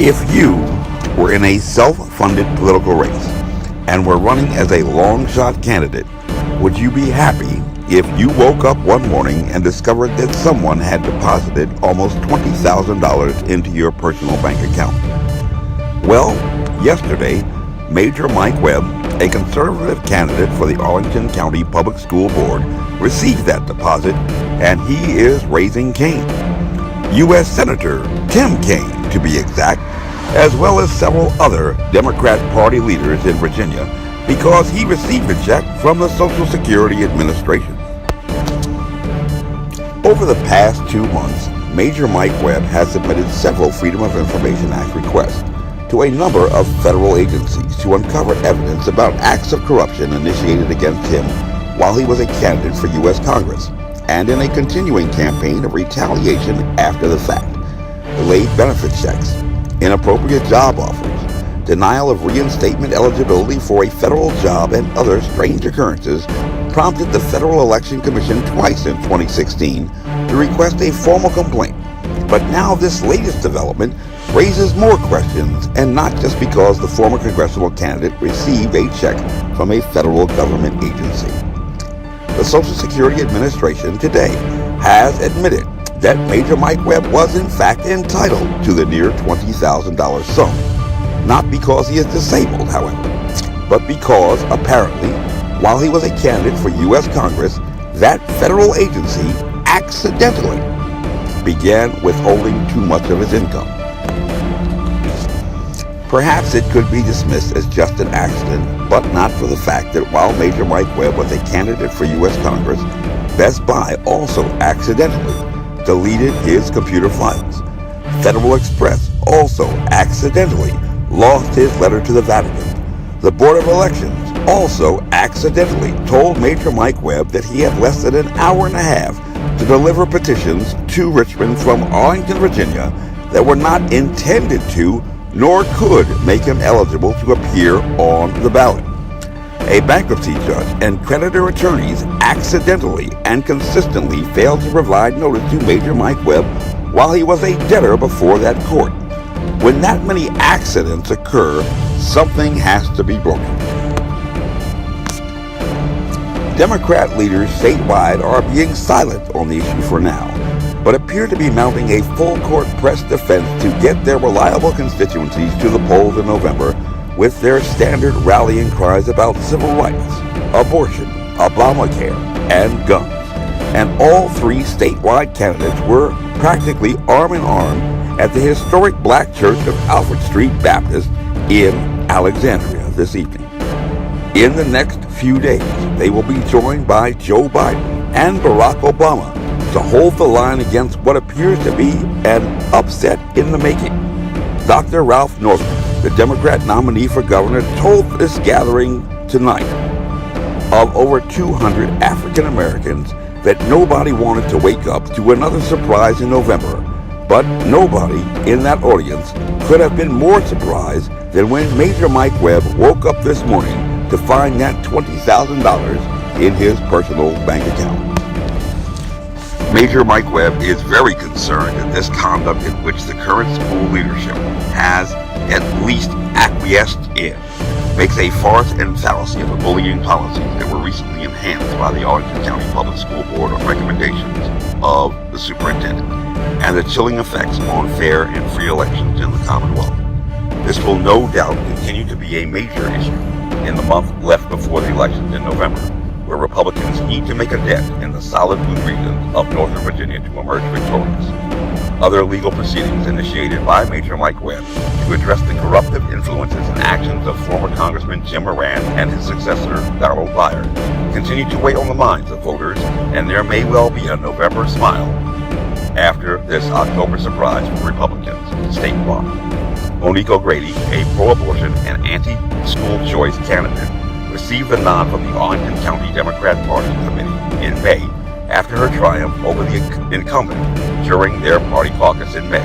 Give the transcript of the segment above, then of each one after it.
If you were in a self-funded political race and were running as a long-shot candidate, would you be happy if you woke up one morning and discovered that someone had deposited almost $20,000 into your personal bank account? Well, yesterday, Major Mike Webb, a conservative candidate for the Arlington County Public School Board, received that deposit, and he is raising Cain. U.S. Senator Tim Kaine, to be exact, as well as several other Democrat Party leaders in Virginia, because he received a check from the Social Security Administration. Over the past 2 months, Major Mike Webb has submitted several Freedom of Information Act requests to a number of federal agencies to uncover evidence about acts of corruption initiated against him while he was a candidate for U.S. Congress, and in a continuing campaign of retaliation after the fact. Delayed benefit checks, inappropriate job offers, denial of reinstatement eligibility for a federal job, and other strange occurrences prompted the Federal Election Commission twice in 2016 to request a formal complaint. But now this latest development raises more questions, and not just because the former congressional candidate received a check from a federal government agency. The Social Security Administration today has admitted that Major Mike Webb was in fact entitled to the near $20,000 sum, not because he is disabled, however, but because apparently, while he was a candidate for U.S. Congress, that federal agency accidentally began withholding too much of his income. Perhaps it could be dismissed as just an accident, but not for the fact that while Major Mike Webb was a candidate for U.S. Congress, Best Buy also accidentally deleted his computer files. Federal Express also accidentally lost his letter to the Vatican. The Board of Elections also accidentally told Major Mike Webb that he had less than an hour and a half to deliver petitions to Richmond from Arlington, Virginia, that were not intended to nor could make him eligible to appear on the ballot. A bankruptcy judge and creditor attorneys accidentally and consistently failed to provide notice to Major Mike Webb while he was a debtor before that court. When that many accidents occur, something has to be broken. Democrat leaders statewide are being silent on the issue for now, but appear to be mounting a full-court press defense to get their reliable constituencies to the polls in November with their standard rallying cries about civil rights, abortion, Obamacare, and guns. And all three statewide candidates were practically arm in arm at the historic Black Church of Alfred Street Baptist in Alexandria this evening. In the next few days, they will be joined by Joe Biden and Barack Obama to hold the line against what appears to be an upset in the making. Dr. Ralph Northam, the Democrat nominee for governor, told this gathering tonight of over 200 African Americans that nobody wanted to wake up to another surprise in November, but nobody in that audience could have been more surprised than when Major Mike Webb woke up this morning to find that $20,000 in his personal bank account. Major Mike Webb is very concerned that this conduct in which the current school leadership has at least acquiesced in makes a farce and fallacy of the bullying policies that were recently enhanced by the Arlington County Public School Board on recommendations of the superintendent, and the chilling effects on fair and free elections in the Commonwealth. This will no doubt continue to be a major issue in the month left before the elections in November, where Republicans need to make a dent in the solid blue regions of Northern Virginia to emerge victorious. Other legal proceedings initiated by Major Mike Webb to address the corruptive influences and actions of former Congressman Jim Moran and his successor, Donald Byer, continue to weigh on the minds of voters, and there may well be a November smile after this October surprise for Republicans statewide. Monique O'Grady, a pro-abortion and anti-school choice candidate, received the nod from the Arlington County Democrat Party Committee in May after her triumph over the incumbent during their party caucus in May,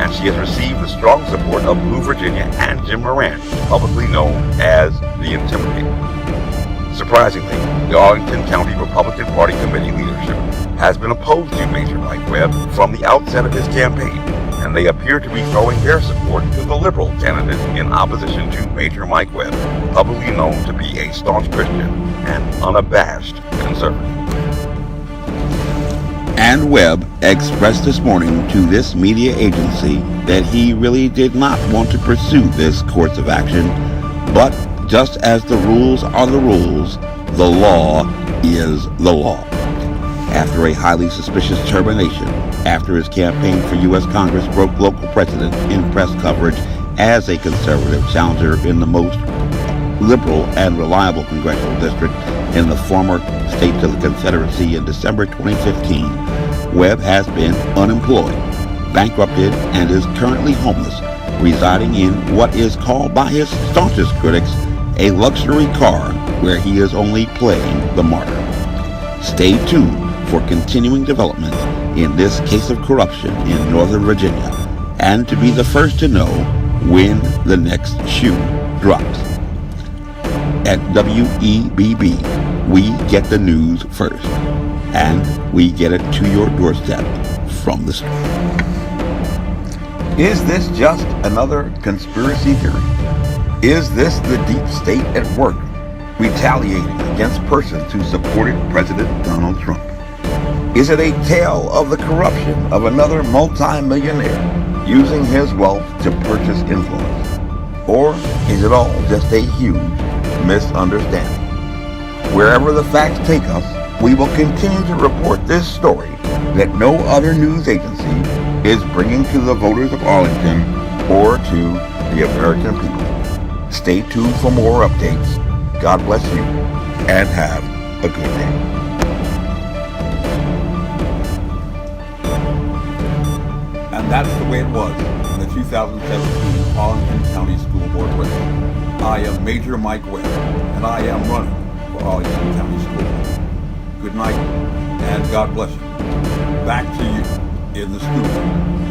and she has received the strong support of Blue Virginia and Jim Moran, publicly known as the Intimidator. Surprisingly, the Arlington County Republican Party Committee leadership has been opposed to Major Mike Webb from the outset of his campaign, and they appear to be throwing their support to the Liberal candidate in opposition to Major Mike Webb, publicly known to be a staunch Christian and unabashed conservative. And Webb expressed this morning to this media agency that he really did not want to pursue this course of action, but just as the rules are the rules, the law is the law. After a highly suspicious termination, after his campaign for U.S. Congress broke local precedent in press coverage as a conservative challenger in the most liberal and reliable congressional district in the former states of the Confederacy in December 2015, Webb has been unemployed, bankrupted, and is currently homeless, residing in what is called by his staunchest critics a luxury car where he is only playing the martyr. Stay tuned for continuing developments in this case of corruption in Northern Virginia, and to be the first to know when the next shoe drops. At WEBB, we get the news first, and we get it to your doorstep from the street. Is this just another conspiracy theory? Is this the deep state at work, retaliating against persons who supported President Donald Trump? Is it a tale of the corruption of another multi-millionaire using his wealth to purchase influence? Or is it all just a huge misunderstanding? Wherever the facts take us, we will continue to report this story that no other news agency is bringing to the voters of Arlington or to the American people. Stay tuned for more updates. God bless you, and have a good day. And that's the way it was in the 2017 Arlington County School Board race. I am Major Mike Webb, and I am running for Arlington County School Board. Good night, and God bless you. Back to you in the studio.